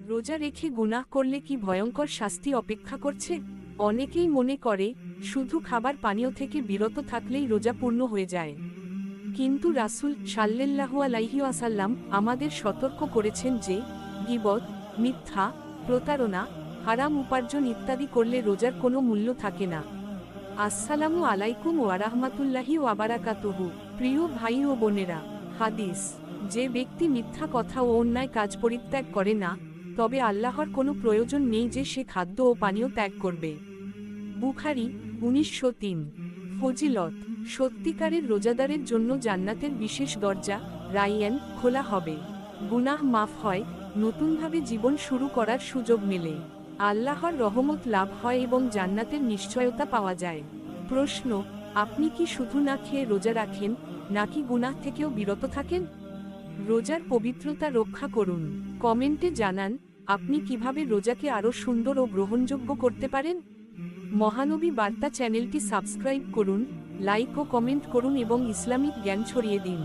রোজা রেখে গুনাহ করলে কি ভয়ঙ্কর শাস্তি অপেক্ষা করছে? অনেকেই মনে করে শুধু খাবার পানীয় থেকে বিরত থাকলেই রোজা পূর্ণ হয়ে যায়। কিন্তু রাসূল সাল্লাল্লাহু আলাইহি ওয়াসাল্লাম আমাদের সতর্ক করেছেন যে গীবত, মিথ্যা, প্রতারণা, হারাম উপার্জন ইত্যাদি করলে রোজার কোনো মূল্য থাকে না। আসসালামু আলাইকুম ওয়া রাহমাতুল্লাহি ওয়া বারাকাতুহু। প্রিয় ভাই ও বোনেরা, হাদিস, যে ব্যক্তি মিথ্যা কথা ও অন্যায় কাজ পরিত্যাগ করে না, তবে আল্লাহর কোনো প্রয়োজন নেই যে সে খাদ্য ও পানীয় ত্যাগ করবে। বুখারী 1903। ফজিলত, সত্যিকারের রোজাদারের জন্য জান্নাতের বিশেষ দরজা রাইয়ান খোলা হবে। গুনাহ মাফ হয়, নতুনভাবে জীবন শুরু করার সুযোগ মেলে, আল্লাহর রহমত লাভ হয় এবং জান্নাতের নিশ্চয়তা পাওয়া যায়। প্রশ্ন, আপনি কি শুধু না খেয়ে রোজা রাখেন, নাকি গুনাহ থেকেও বিরত থাকেন? রোজার পবিত্রতা রক্ষা করুন। কমেন্টে জানান আপনি কিভাবে রোজাকে আরও সুন্দর ও গ্রহণযোগ্য করতে পারেন। মহানবী বার্তা চ্যানেলটি সাবস্ক্রাইব করুন, লাইক ও কমেন্ট করুন এবং ইসলামিক জ্ঞান ছড়িয়ে দিন।